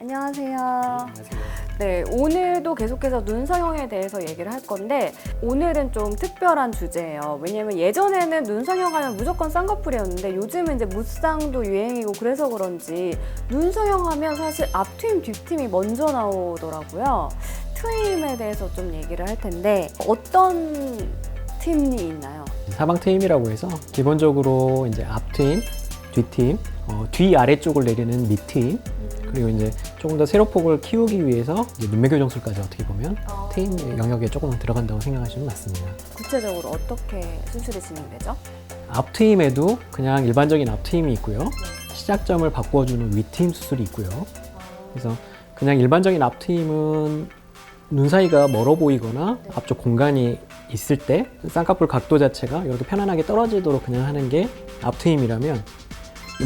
안녕하세요. 안녕하세요. 네, 오늘도 계속해서 눈성형에 대해서 얘기를 할 건데 오늘은 좀 특별한 주제예요. 왜냐면 예전에는 눈성형 하면 무조건 쌍꺼풀이었는데 요즘은 이제 무쌍도 유행이고 그래서 그런지 눈성형 하면 사실 앞트임, 뒷트임이 먼저 나오더라고요. 트임에 대해서 좀 얘기를 할 텐데 어떤 트임이 있나요? 사방 트임이라고 해서 기본적으로 이제 앞 트임, 뒷 트임, 뒤 아래쪽을 내리는 밑 트임, 그리고 이제 조금 더 세로폭을 키우기 위해서 이제 눈매 교정술까지 어떻게 보면 트임 영역에 조금 들어간다고 생각하시면 맞습니다. 구체적으로 어떻게 수술이 진행되죠? 앞 트임에도 그냥 일반적인 앞 트임이 있고요. 시작점을 바꿔주는 윗 트임 수술이 있고요. 그래서 그냥 일반적인 앞 트임은 눈 사이가 멀어 보이거나 앞쪽 공간이 있을 때 쌍꺼풀 각도 자체가 이렇게 편안하게 떨어지도록 그냥 하는 게 앞 트임이라면,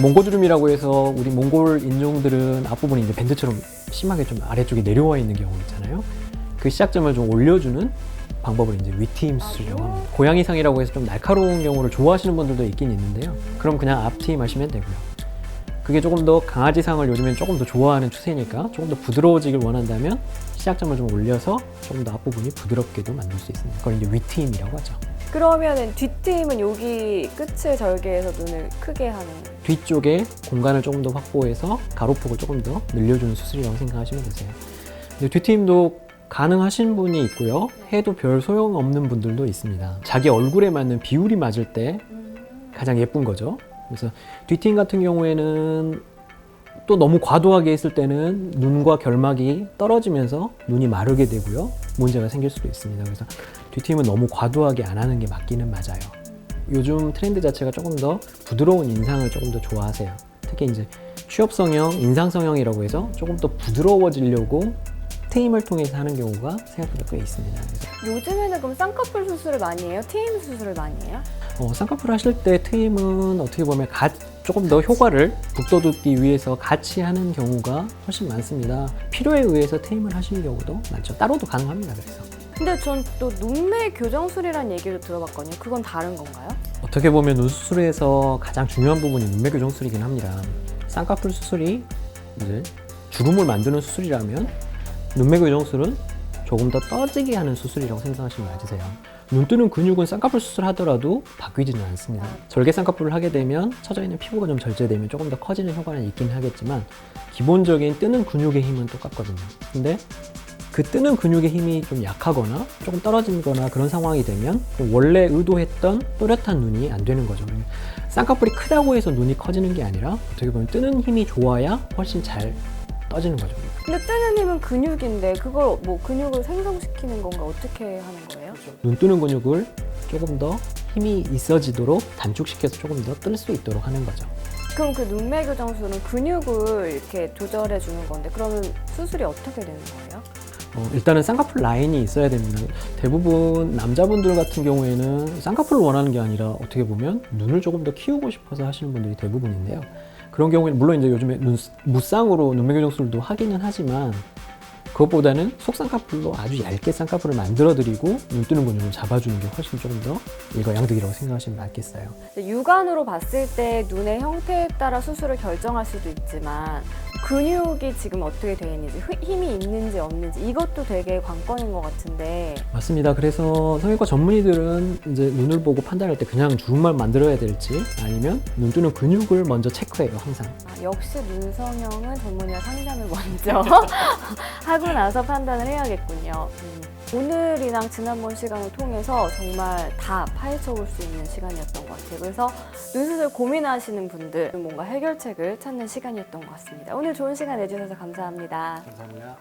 몽고주름이라고 해서 우리 몽골 인종들은 앞부분이 이제 밴드처럼 심하게 좀 아래쪽에 내려와 있는 경우 있잖아요. 그 시작점을 좀 올려주는 방법을 이제 윗트임 수술이라고 합니다. 고양이상이라고 해서 좀 날카로운 경우를 좋아하시는 분들도 있긴 있는데요. 그럼 그냥 앞트임 하시면 되고요. 그게 조금 더 강아지상을 요즘엔 조금 더 좋아하는 추세니까 조금 더 부드러워지길 원한다면 시작점을 좀 올려서 조금 더 앞부분이 부드럽게도 만들 수 있습니다. 그걸 이제 윗트임이라고 하죠. 그러면은 뒷트임은 여기 끝을 절개해서 눈을 크게 하는. 뒤쪽에 공간을 조금 더 확보해서 가로폭을 조금 더 늘려주는 수술이라고 생각하시면 되세요. 근데 뒷트임도 가능하신 분이 있고요. 해도 별 소용없는 분들도 있습니다. 자기 얼굴에 맞는 비율이 맞을 때 가장 예쁜 거죠. 그래서 뒷트임 같은 경우에는 또 너무 과도하게 했을 때는 눈과 결막이 떨어지면서 눈이 마르게 되고요. 문제가 생길 수도 있습니다. 그래서 뒷트임은 너무 과도하게 안 하는 게 맞기는 맞아요. 요즘 트렌드 자체가 조금 더 부드러운 인상을 조금 더 좋아하세요. 특히 이제 취업성형, 인상성형이라고 해서 조금 더 부드러워지려고 트임을 통해서 하는 경우가 생각보다 꽤 있습니다. 그래서 요즘에는 그럼 쌍꺼풀 수술을 많이 해요? 트임 수술을 많이 해요? 쌍꺼풀 하실 때 트임은 어떻게 보면 조금 더 효과를 북돋우기 위해서 같이 하는 경우가 훨씬 많습니다. 필요에 의해서 트임을 하시는 경우도 많죠. 따로도 가능합니다. 그래서 근데 전 또 눈매 교정술이라는 얘기를 들어봤거든요. 그건 다른 건가요? 어떻게 보면 눈 수술에서 가장 중요한 부분이 눈매 교정술이긴 합니다. 쌍꺼풀 수술이 이제 주름을 만드는 수술이라면 눈매 교정술은 조금 더 떠지게 하는 수술이라고 생각하시면 맞으세요. 눈 뜨는 근육은 쌍꺼풀 수술하더라도 바뀌지는 않습니다. 절개 쌍꺼풀을 하게 되면 처져 있는 피부가 좀 절제되면 조금 더 커지는 효과는 있긴 하겠지만 기본적인 뜨는 근육의 힘은 똑같거든요. 근데 그 뜨는 근육의 힘이 좀 약하거나 조금 떨어지거나 그런 상황이 되면 원래 의도했던 또렷한 눈이 안 되는 거죠. 쌍꺼풀이 크다고 해서 눈이 커지는 게 아니라 어떻게 보면 뜨는 힘이 좋아야 훨씬 잘 떠지는 거죠. 근데 뜨는 힘은 근육인데 그걸 뭐 근육을 생성시키는 건가 어떻게 하는 거예요? 눈 뜨는 근육을 조금 더 힘이 있어지도록 단축시켜서 조금 더 뜰 수 있도록 하는 거죠. 그럼 그 눈매 교정술은 근육을 이렇게 조절해 주는 건데 그러면 수술이 어떻게 되는 거예요? 일단은 쌍꺼풀 라인이 있어야 됩니다. 대부분 남자분들 같은 경우에는 쌍꺼풀을 원하는 게 아니라 어떻게 보면 눈을 조금 더 키우고 싶어서 하시는 분들이 대부분인데요. 그런 경우에는 물론 이제 요즘에 무쌍으로 눈매 교정술도 하기는 하지만 그것보다는 속쌍꺼풀로 아주 얇게 쌍꺼풀을 만들어드리고 눈 뜨는 근육을 잡아주는 게 훨씬 조금 더 일거양득이라고 생각하시면 맞겠어요. 육안으로 봤을 때 눈의 형태에 따라 수술을 결정할 수도 있지만 근육이 지금 어떻게 되어 있는지 힘이 있는지 없는지 이것도 되게 관건인 것 같은데. 맞습니다. 그래서 성형외과 전문의들은 이제 눈을 보고 판단할 때 그냥 주름만 만들어야 될지 아니면 눈 뜨는 근육을 먼저 체크해요, 항상. 역시 눈성형은 전문의와 상담을 먼저 하고 나서 판단을 해야겠군요. 오늘이랑 지난번 시간을 통해서 정말 다 파헤쳐 볼 수 있는 시간이었던 것 같아요. 그래서 눈수술 고민하시는 분들 뭔가 해결책을 찾는 시간이었던 것 같습니다. 오늘 좋은 시간 내주셔서 감사합니다. 감사합니다.